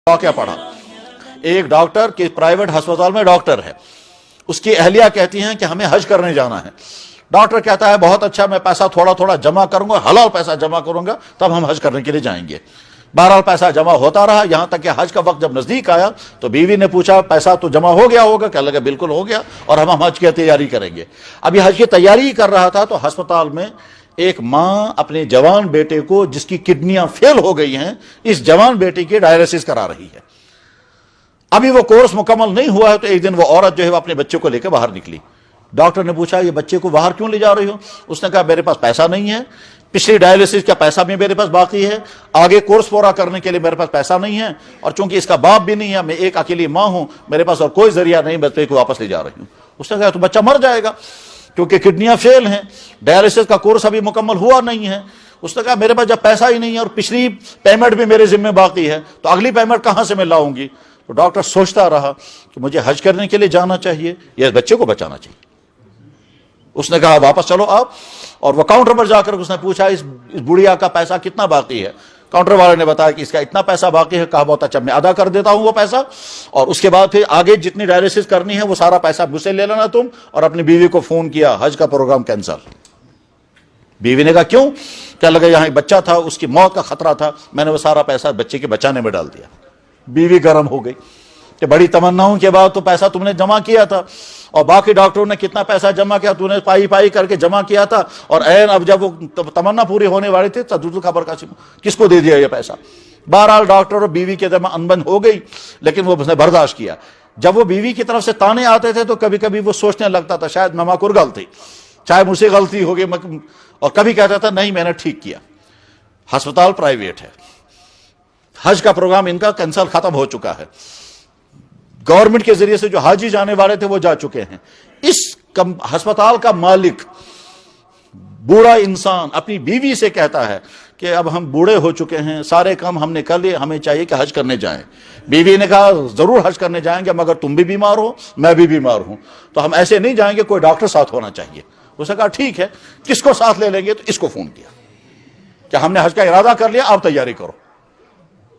واقعہ پڑھا. ایک ڈاکٹر کے پرائیویٹ ہسپتال میں ڈاکٹر ہے, اس کی اہلیہ کہتی ہیں کہ ہمیں حج کرنے جانا ہے. ڈاکٹر کہتا ہے بہت اچھا, میں پیسہ تھوڑا تھوڑا جمع کروں گا, حلال پیسہ جمع کروں گا, تب ہم حج کرنے کے لیے جائیں گے. بہرحال پیسہ جمع ہوتا رہا, یہاں تک کہ حج کا وقت جب نزدیک آیا تو بیوی نے پوچھا پیسہ تو جمع ہو گیا ہوگا؟ کہنے لگا بالکل ہو گیا, اور ہم حج کی تیاری کریں گے. اب یہ حج کی تیاری کر رہا تھا تو ہسپتال میں ایک ماں اپنے جوان بیٹے کو, جس کی کڈنیاں فیل ہو گئی ہیں, اس جوان بیٹے کی ڈائلیسس کرا رہی ہے. ابھی وہ کورس مکمل نہیں ہوا ہے تو ایک دن وہ عورت جو ہے وہ اپنے بچے کو لے کے باہر نکلی. ڈاکٹر نے پوچھا یہ بچے کو باہر کیوں لے جا رہی ہو؟ اس نے کہا میرے پاس پیسہ نہیں ہے, پچھلی ڈائلیسس کا پیسہ بھی میرے پاس باقی ہے, آگے کورس پورا کرنے کے لیے میرے پاس پیسہ نہیں ہے, اور چونکہ اس کا باپ بھی نہیں ہے, میں ایک اکیلی ماں ہوں, میرے پاس اور کوئی ذریعہ نہیں, بچے کو واپس لے جا رہی ہوں. اس نے کہا تو بچہ مر جائے گا کیونکہ کڈنیاں فیل ہیں, ڈائلیسس کا کورس ابھی مکمل ہوا نہیں ہے. اس نے کہا میرے پاس جب پیسہ ہی نہیں ہے اور پچھلی پیمنٹ بھی میرے ذمہ باقی ہے تو اگلی پیمنٹ کہاں سے میں لاؤں گی؟ تو ڈاکٹر سوچتا رہا کہ مجھے حج کرنے کے لیے جانا چاہیے یا بچے کو بچانا چاہیے. اس نے کہا واپس چلو آپ, اور وہ کاؤنٹر پر جا کر اس نے پوچھا اس بڑھیا کا پیسہ کتنا باقی ہے؟ کاؤنٹر والے نے بتایا کہ اس کا اتنا پیسہ باقی ہے. کہا بہت اچھا, میں ادا کر دیتا ہوں وہ پیسہ, اور اس کے بعد پھر آگے جتنی ڈائلیسس کرنی ہے وہ سارا پیسہ مجھ سے لے لینا تم. اور اپنی بیوی کو فون کیا, حج کا پروگرام کینسل. بیوی نے کہا کیوں؟ کہنے لگا یہاں ایک بچہ تھا, اس کی موت کا خطرہ تھا, میں نے وہ سارا پیسہ بچے کے بچانے میں ڈال دیا. بیوی گرم ہو گئی کہ بڑی تمناؤں کے بعد تو پیسہ تم نے جمع کیا تھا, اور باقی ڈاکٹروں نے کتنا پیسہ جمع کیا, تو نے پائی پائی کر کے جمع کیا تھا, اور عین اب جب وہ تمنا پوری ہونے والی تھی تو خبر کا کس کو دے دیا یہ پیسہ. بہرحال ڈاکٹر اور بیوی کے درمیان انبن ہو گئی, لیکن وہ اس نے برداشت کیا. جب وہ بیوی کی طرف سے تانے آتے تھے تو کبھی کبھی وہ سوچنے لگتا تھا شاید میں ماں کو غلطی, چاہے مجھ سے غلطی ہوگی, اور کبھی کہتا تھا نہیں میں نے ٹھیک کیا. ہسپتال پرائیویٹ ہے, حج کا پروگرام ان کا کینسل ختم ہو چکا ہے, گورنمنٹ کے ذریعے سے جو حاجی جانے والے تھے وہ جا چکے ہیں. اس ہسپتال کا مالک بوڑھا انسان اپنی بیوی سے کہتا ہے کہ اب ہم بوڑھے ہو چکے ہیں, سارے کام ہم نے کر لیے, ہمیں چاہیے کہ حج کرنے جائیں. بیوی نے کہا ضرور حج کرنے جائیں گے, مگر تم بھی بیمار ہو, میں بھی بیمار ہوں, تو ہم ایسے نہیں جائیں گے, کوئی ڈاکٹر ساتھ ہونا چاہیے. اس نے کہا ٹھیک ہے, کس کو ساتھ لے لیں گے؟ تو اس کو فون کیا کہ ہم نے حج کا ارادہ کر لیا, آپ تیاری کرو.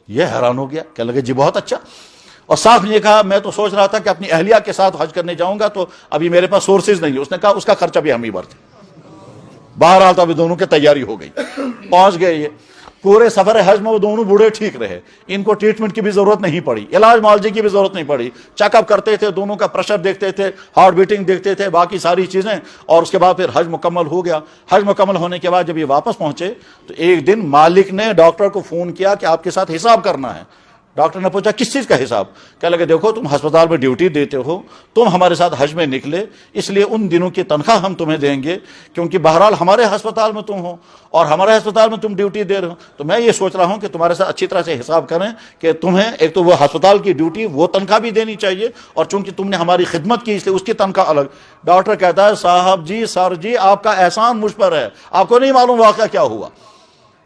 یہ حیران ہو گیا, کہنے لگے جی بہت اچھا. اور ساتھ میں یہ کہا میں تو سوچ رہا تھا کہ اپنی اہلیہ کے ساتھ حج کرنے جاؤں گا, تو ابھی میرے پاس سورسز نہیں ہے. اس نے کہا اس کا خرچہ بھی ہم ہی بھرتے. بہرحال تو ابھی دونوں کی تیاری ہو گئی, پہنچ گئے. یہ پورے سفر حج میں وہ دونوں بوڑھے ٹھیک رہے, ان کو ٹریٹمنٹ کی بھی ضرورت نہیں پڑی, علاج معالجے کی بھی ضرورت نہیں پڑی. چیک اپ کرتے تھے, دونوں کا پریشر دیکھتے تھے, ہارٹ بیٹنگ دیکھتے تھے, باقی ساری چیزیں. اور اس کے بعد پھر حج مکمل ہو گیا. حج مکمل ہونے کے بعد جب یہ واپس پہنچے تو ایک دن مالک نے ڈاکٹر کو فون کیا کہ آپ کے ساتھ حساب کرنا ہے. ڈاکٹر نے پوچھا کس چیز کا حساب؟ کہنے لگے دیکھو تم ہسپتال میں ڈیوٹی دیتے ہو, تم ہمارے ساتھ حج میں نکلے, اس لیے ان دنوں کی تنخواہ ہم تمہیں دیں گے, کیونکہ بہرحال ہمارے ہسپتال میں تم ہو اور ہمارے ہسپتال میں تم ڈیوٹی دے رہے ہو. تو میں یہ سوچ رہا ہوں کہ تمہارے ساتھ اچھی طرح سے حساب کریں کہ تمہیں ایک تو وہ ہسپتال کی ڈیوٹی وہ تنخواہ بھی دینی چاہیے, اور چونکہ تم نے ہماری خدمت کی اس لیے اس کی تنخواہ الگ. ڈاکٹر کہتا ہے صاحب جی, سر جی, آپ کا احسان مجھ پر ہے, آپ کو نہیں معلوم واقعہ کیا ہوا.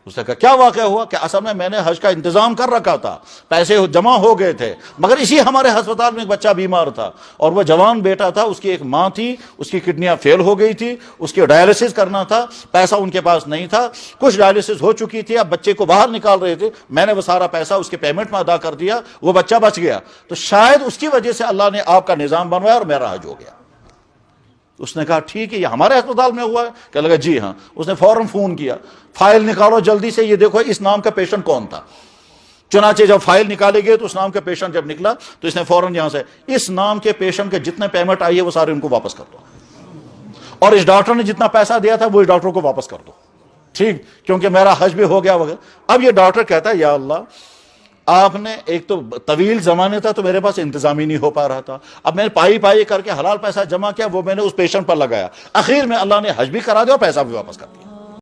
اس نے کہا کیا واقعہ ہوا؟ کہ اصل میں نے حج کا انتظام کر رکھا تھا, پیسے جمع ہو گئے تھے, مگر اسی ہمارے ہسپتال میں ایک بچہ بیمار تھا, اور وہ جوان بیٹا تھا, اس کی ایک ماں تھی, اس کی کڈنیاں فیل ہو گئی تھی, اس کی ڈائلیسس کرنا تھا, پیسہ ان کے پاس نہیں تھا, کچھ ڈائلیسس ہو چکی تھی, اب بچے کو باہر نکال رہے تھے, میں نے وہ سارا پیسہ اس کے پیمنٹ میں ادا کر دیا, وہ بچہ بچ گیا, تو شاید اس کی وجہ سے اللہ نے آپ کا نظام بنوایا اور میرا حج ہو گیا. اس نے کہا ٹھیک ہے یہ ہمارے ہسپتال میں ہوا ہے؟ کہنے لگا جی ہاں. اس نے فوراً فون کیا, فائل نکالو جلدی سے, یہ دیکھو اس نام کا پیشنٹ کون تھا. چنانچہ جب فائل نکالے گئے تو اس نام کا پیشنٹ جب نکلا تو اس نے فوراً یہاں سے اس نام کے پیشنٹ کے جتنے پیمنٹ آئی ہے وہ سارے ان کو واپس کر دو, اور اس ڈاکٹر نے جتنا پیسہ دیا تھا وہ اس ڈاکٹر کو واپس کر دو, ٹھیک, کیونکہ میرا حج بھی ہو گیا وغیرہ. اب یہ ڈاکٹر کہتا ہے یا اللہ, آپ نے ایک تو طویل زمانے تھا تو میرے پاس انتظام ہی نہیں ہو پا رہا تھا, اب میں نے پائی پائی کر کے حلال پیسہ جمع کیا, وہ میں نے اس پیشنٹ پر لگایا, اخیر میں اللہ نے حج بھی کرا دیا اور پیسہ بھی واپس کر دیا.